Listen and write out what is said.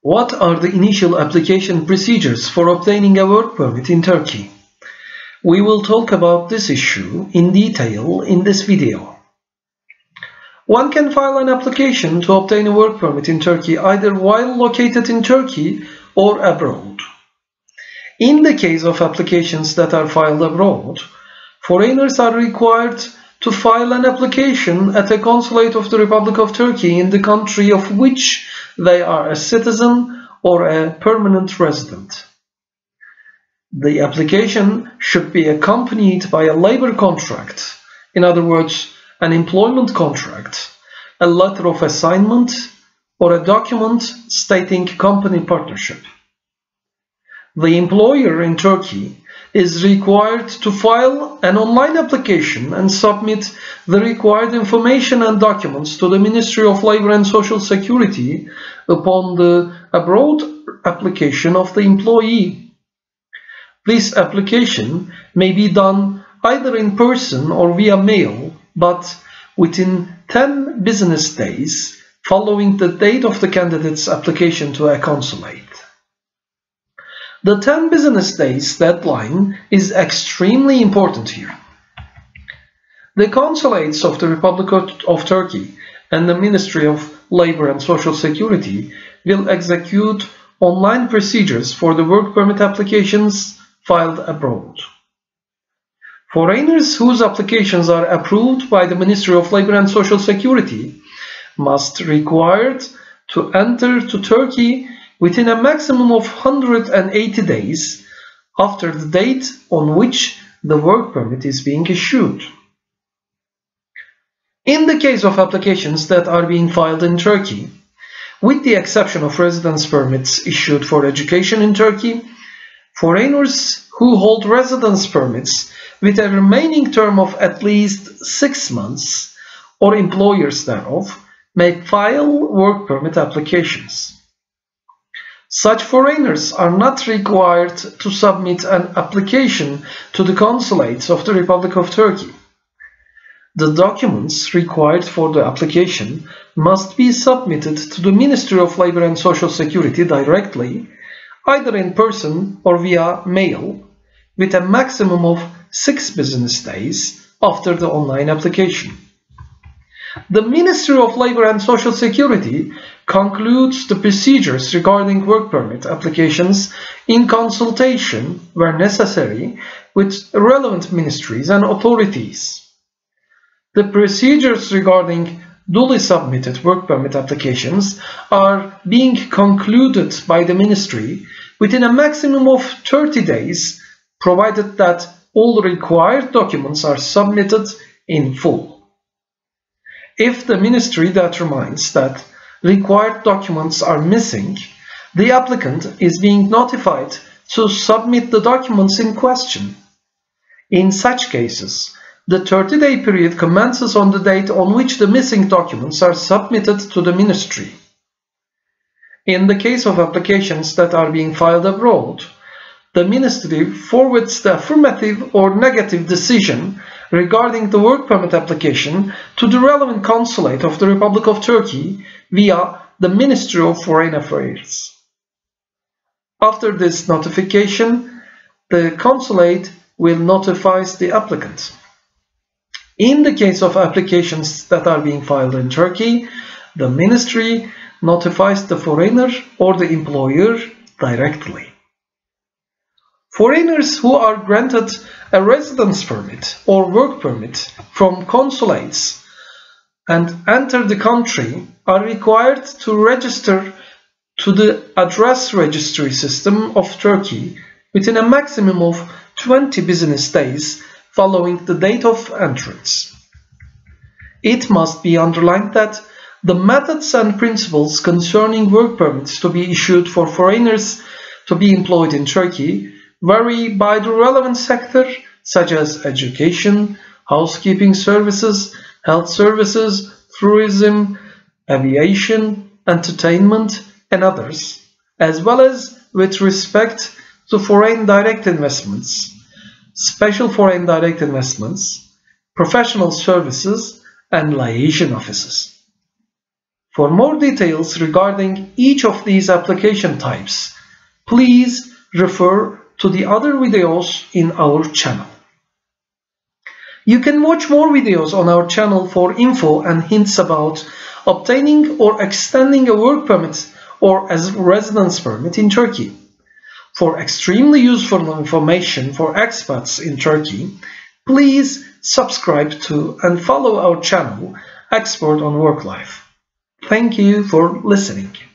What are the initial application procedures for obtaining a work permit in Turkey? We will talk about this issue in detail in this video. One can file an application to obtain a work permit in Turkey either while located in Turkey or abroad. In the case of applications that are filed abroad, foreigners are required to file an application at a consulate of the Republic of Turkey in the country of which they are a citizen or a permanent resident. The application should be accompanied by a labor contract, in other words, an employment contract, a letter of assignment, or a document stating company partnership. The employer in Turkey is required to file an online application and submit the required information and documents to the Ministry of Labor and Social Security upon the abroad application of the employee. This application may be done either in person or via mail, but within 10 business days following the date of the candidate's application to a consulate. The 10 business days deadline is extremely important here. The consulates of the Republic of Turkey and the Ministry of Labor and Social Security will execute online procedures for the work permit applications filed abroad. Foreigners whose applications are approved by the Ministry of Labor and Social Security must be required to enter to Turkey within a maximum of 180 days after the date on which the work permit is being issued. In the case of applications that are being filed in Turkey, with the exception of residence permits issued for education in Turkey, foreigners who hold residence permits with a remaining term of at least 6 months, or employers thereof, may file work permit applications. Such foreigners are not required to submit an application to the consulates of the Republic of Turkey. The documents required for the application must be submitted to the Ministry of Labor and Social Security directly, either in person or via mail, with a maximum of 6 business days after the online application. The Ministry of Labor and Social Security concludes the procedures regarding work permit applications in consultation, where necessary, with relevant ministries and authorities. The procedures regarding duly submitted work permit applications are being concluded by the Ministry within a maximum of 30 days, provided that all required documents are submitted in full. If the Ministry determines that required documents are missing, the applicant is being notified to submit the documents in question. In such cases, the 30-day period commences on the date on which the missing documents are submitted to the Ministry. In the case of applications that are being filed abroad, the Ministry forwards the affirmative or negative decision regarding the work permit application to the relevant consulate of the Republic of Turkey via the Ministry of Foreign Affairs. After this notification, the consulate will notify the applicant. In the case of applications that are being filed in Turkey, the Ministry notifies the foreigner or the employer directly. Foreigners who are granted a residence permit or work permit from consulates and enter the country are required to register to the address registry system of Turkey within a maximum of 20 business days following the date of entrance. It must be underlined that the methods and principles concerning work permits to be issued for foreigners to be employed in Turkey vary by the relevant sector, such as education, housekeeping services, health services, tourism, aviation, entertainment, and others, as well as with respect to foreign direct investments, special foreign direct investments, professional services, and liaison offices. For more details regarding each of these application types, please refer to the other videos in our channel. You can watch more videos on our channel for info and hints about obtaining or extending a work permit or as residence permit in Turkey. For extremely useful information for expats in Turkey, please subscribe to and follow our channel, Expert on Work Life. Thank you for listening.